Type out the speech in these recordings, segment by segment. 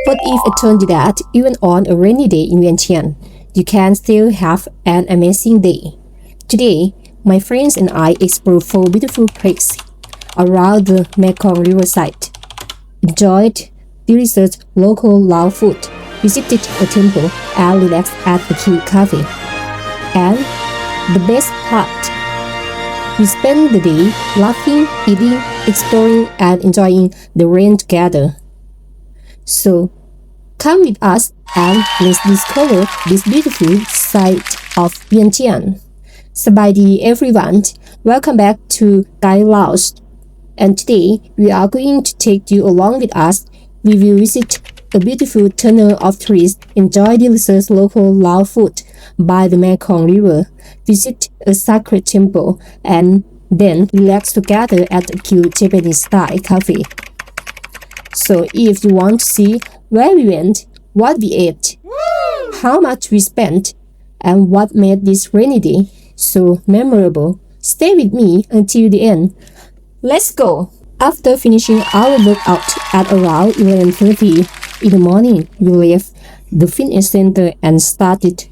What if I told you that even on a rainy day in Vientiane, you can still have an amazing day? Today, my friends and I explored four beautiful places around the Mekong Riverside, enjoyed delicious local Lao food, visited a temple, and relaxed at the Khing Cafe. And the best part, we spent the day laughing, eating, exploring, and enjoying the rain together. So, come with us and let's discover this beautiful side of Vientiane. Sabadi everyone, welcome back to Laos. And today we are going to take you along with us. We will visit a beautiful tunnel of trees, enjoy delicious local Lao food by the Mekong River, visit a sacred temple, and then relax together at a cute Japanese-style cafe. So if you want to see where we went, what we ate, how much we spent, and what made this rainy day so memorable, stay with me until the end. Let's go! After finishing our workout at around 11:30 in the morning, we left the fitness center and started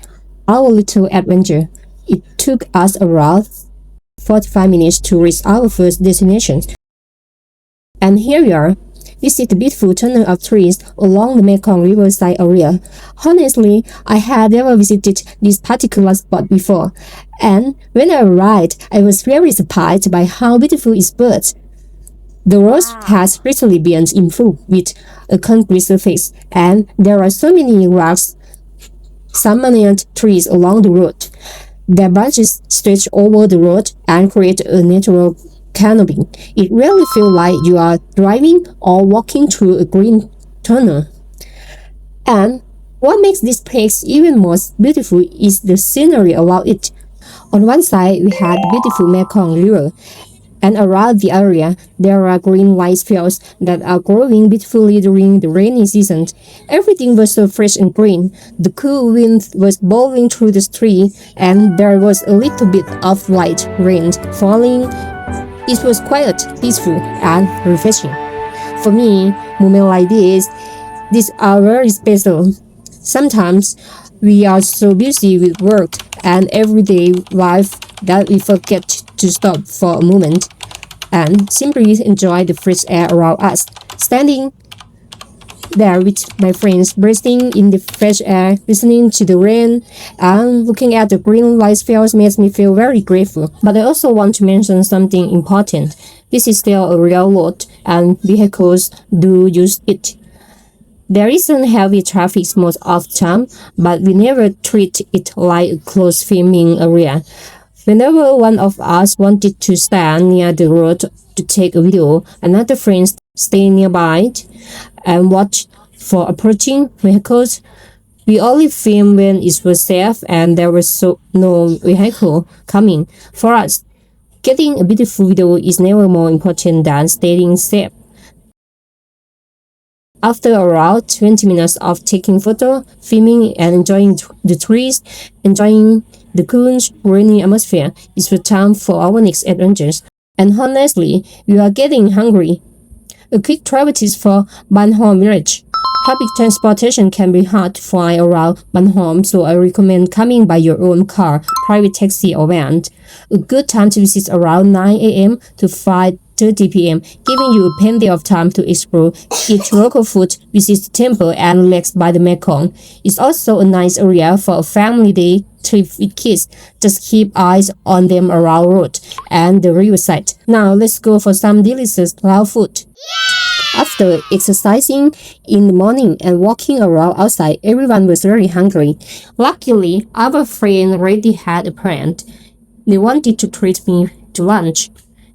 our little adventure. It took us around 45 minutes to reach our first destination. And here we are. This is the beautiful tunnel of trees along the Mekong Riverside area. Honestly, I had never visited this particular spot before, and when I arrived, I was very surprised by how beautiful it was. The road has recently been improved with a concrete surface, and there are so many rocks, summit trees along the road. Their branches stretch over the road and create a natural canopy. It really feels like you are driving or walking through a green tunnel. And what makes this place even more beautiful is the scenery around it. On one side, we had the beautiful Mekong River, and around the area, there are green rice fields that are growing beautifully during the rainy season. Everything was so fresh and green. The cool wind was blowing through the tree, and there was a little bit of light rain falling. It was quiet, peaceful, and refreshing. For me, moments like these are very special. Sometimes we are so busy with work and everyday life that we forget to stop for a moment and simply enjoy the fresh air around us. Standing there with my friends, breathing in the fresh air, listening to the rain, and looking at the green rice fields makes me feel very grateful. But I also want to mention something important. This is still a real road, and vehicles do use it. There isn't heavy traffic most of the time, but we never treat it like a closed filming area. Whenever one of us wanted to stand near the road to take a video, another friend stayed nearby and watch for approaching vehicles. We only filmed when it was safe and there was no vehicle coming. For us, getting a beautiful video is never more important than staying safe. After around 20 minutes of taking photos, filming, and enjoying the trees, enjoying the cool, rainy atmosphere, it's the time for our next adventures. And honestly, we are getting hungry. A quick travel tip for Ban Hom village. Public transportation can be hard to find around Ban Hom, so I recommend coming by your own car, private taxi or van. A good time to visit around 9 a.m. to 5:30 p.m., giving you plenty of time to explore, eat local food, visit the temple, and relax by the Mekong. It's also a nice area for a family day trip with kids. Just keep eyes on them around road and the riverside. Now let's go for some delicious Lao food. After exercising in the morning and walking around outside, everyone was very hungry. Luckily, our friend already had a plan. They wanted to treat me to lunch.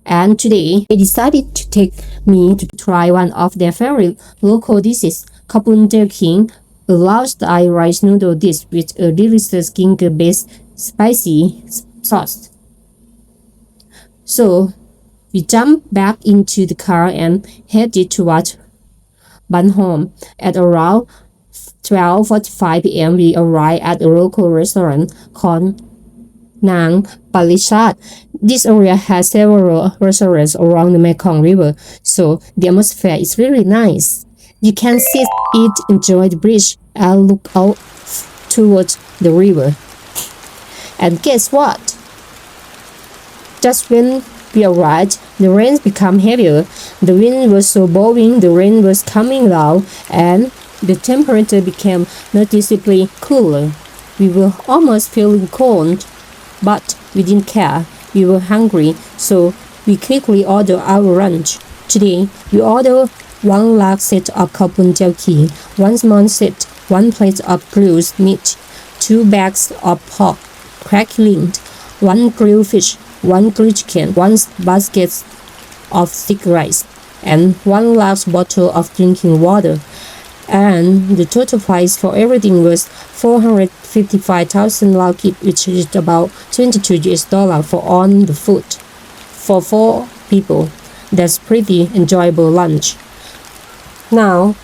And today, they decided to take me to try one of their favorite local dishes, Poon Khing, a Lao-style rice noodle dish with a delicious ginger-based spicy sauce. So, we jumped back into the car and headed towards Ban Hom. At around 12:45 p.m., we arrived at a local restaurant called Pabichat. This area has several restaurants around the Mekong River, so the atmosphere is really nice. You can sit, eat, enjoy the bridge, and look out towards the river. And guess what? Just when we arrived, the rain became heavier. The wind was so blowing, the rain was coming down, and the temperature became noticeably cooler. We were almost feeling cold, but we didn't care. We were hungry, so we quickly ordered our lunch. Today, we ordered one large set of khao pun jelly, one small set, one plate of grilled meat, 2 bags of pork, crackling, 1 grilled fish, 1 grilled chicken, 1 basket of sticky rice, and 1 large bottle of drinking water. And the total price for everything was 455,000 ringgit, which is about $22 for all the food. For 4 people, that's pretty enjoyable lunch. Now,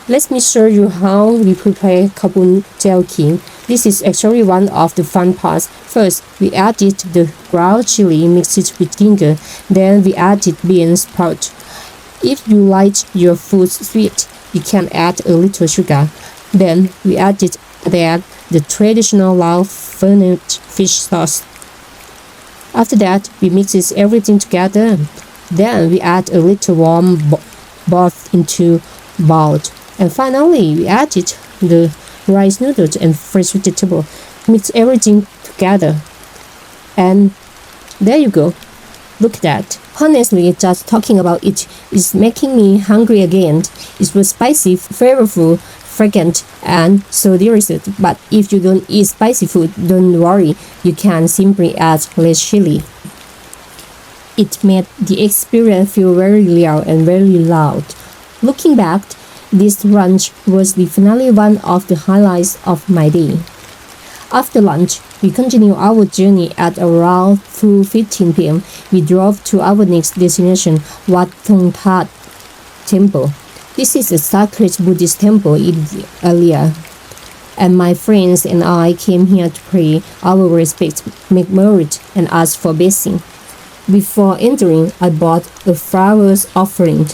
let me show you how we prepare khao pun jelly. This is actually one of the fun parts. First, we added the ground chili mixed with ginger. Then we added bean sprout. If you like your food sweet, you can add a little sugar. Then we added the traditional Laos fermented fish sauce. After that, we mix everything together. Then we add a little warm broth into bowl. And finally, we added the rice noodles and fresh vegetable. Mix everything together. And there you go. Look at that. Honestly, just talking about it is making me hungry again. It was spicy, flavorful, fragrant, and so delicious. But if you don't eat spicy food, don't worry. You can simply add less chili. It made the experience feel very real and very loud. Looking back, this lunch was definitely one of the highlights of my day. After lunch, we continued our journey at around 2:15 p.m. We drove to our next destination, Wat Thong Thad Temple. This is a sacred Buddhist temple in the area, and my friends and I came here to pray our respects, make merit, and ask for blessing. Before entering, I bought a flowers offering.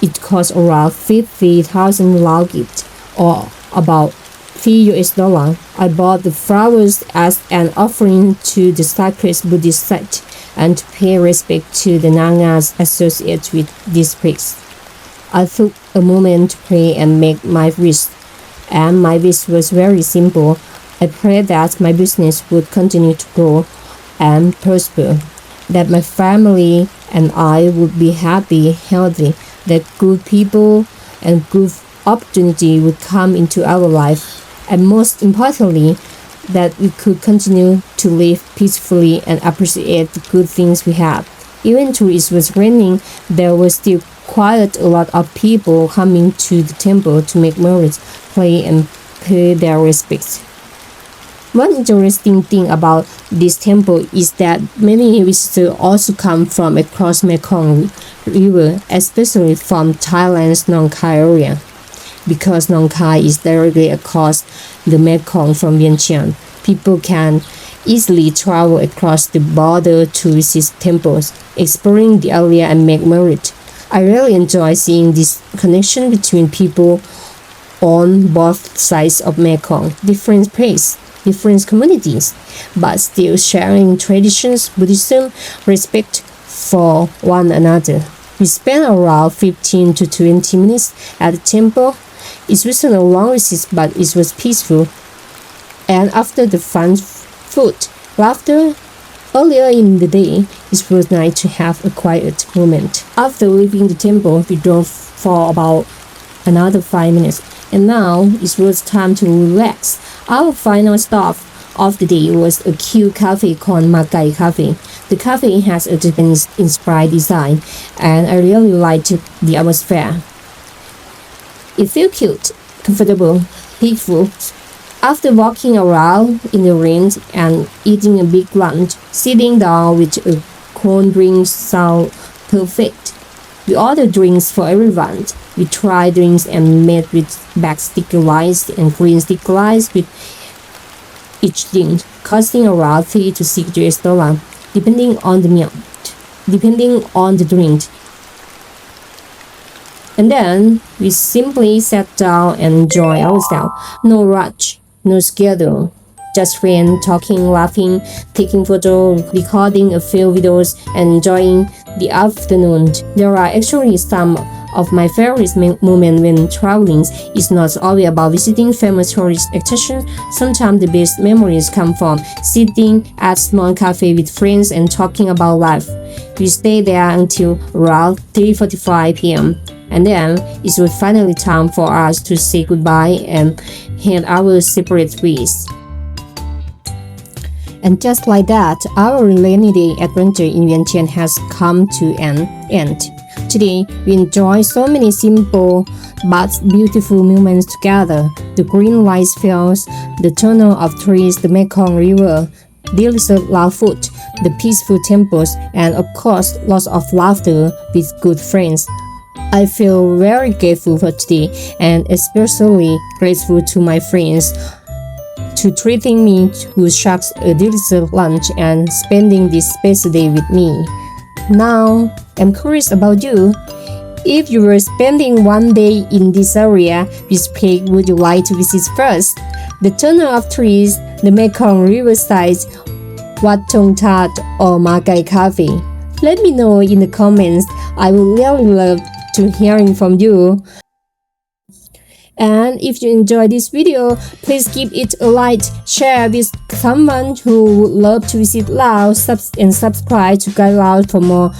It cost around 50,000 ringgit, or about $3. I bought the flowers as an offering to the sacred Buddhist site and to pay respect to the Nagas associated with this place. I took a moment to pray and make my wish, and my wish was very simple. I prayed that my business would continue to grow and prosper, that my family and I would be happy, healthy, that good people and good opportunity would come into our life, and most importantly, that we could continue to live peacefully and appreciate the good things we have. Even though it was raining, there was still quite a lot of people coming to the temple to make merit, pray, and pay their respects. One interesting thing about this temple is that many visitors also come from across Mekong River, especially from Thailand's Nong Khai area. Because Nong Khai is directly across the Mekong from Vientiane, people can easily travel across the border to visit temples, exploring the area and make merit. I really enjoy seeing this connection between people on both sides of Mekong, different places, different communities, but still sharing traditions, Buddhism, respect for one another. We spent around 15 to 20 minutes at the temple. It wasn't a long visit, but it was peaceful. And after the fun food, laughter, earlier in the day, it was nice to have a quiet moment. After leaving the temple, we drove for about another 5 minutes, and now it was time to relax. Our final stop of the day was a cute cafe called Makia Café. The cafe has a Japanese-inspired design, and I really liked the atmosphere. It felt cute, comfortable, peaceful. After walking around in the rain and eating a big lunch, sitting down with a cold drink sounded perfect. We ordered drinks for everyone. We tried drinks and made with black sticky rice and green sticky rice with each drink, costing around $3 to $6, depending on the drink. And then we simply sat down and enjoy ourselves. No rush, no schedule. Just friends talking, laughing, taking photos, recording a few videos, and enjoying the afternoon. There are actually some of my favorite moments when traveling. It's not always about visiting famous tourist attractions. Sometimes the best memories come from sitting at small cafe with friends and talking about life. We stayed there until around 3:45 p.m. And then it was finally time for us to say goodbye and head our separate ways. And just like that, our rainy day adventure in Vientiane has come to an end. Today, we enjoy so many simple but beautiful moments together. The green rice fields, the tunnel of trees, the Mekong River, delicious Lao food, the peaceful temples, and of course, lots of laughter with good friends. I feel very grateful for today and especially grateful to my friends to treating me to such a delicious lunch and spending this special day with me. Now, I'm curious about you. If you were spending one day in this area, which place would you like to visit first? The tunnel of trees, the Mekong Riverside, Wat Thong Thad, or Makia Café? Let me know in the comments. I would really love to hearing from you. And if you enjoyed this video, please give it a like, share with someone who would love to visit Laos, and subscribe to Guide Laos for more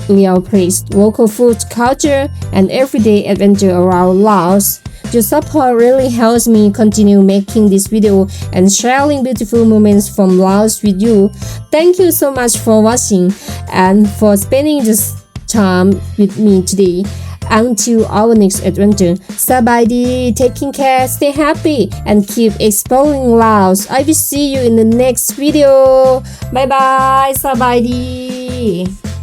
real place, local food, culture, and everyday adventure around Laos. Your support really helps me continue making this video and sharing beautiful moments from Laos with you. Thank you so much for watching and for spending this time with me today. Until our next adventure, Sabadi, taking care, stay happy, and keep exploring Laos. I will see you in the next video. Bye bye, Sabadi.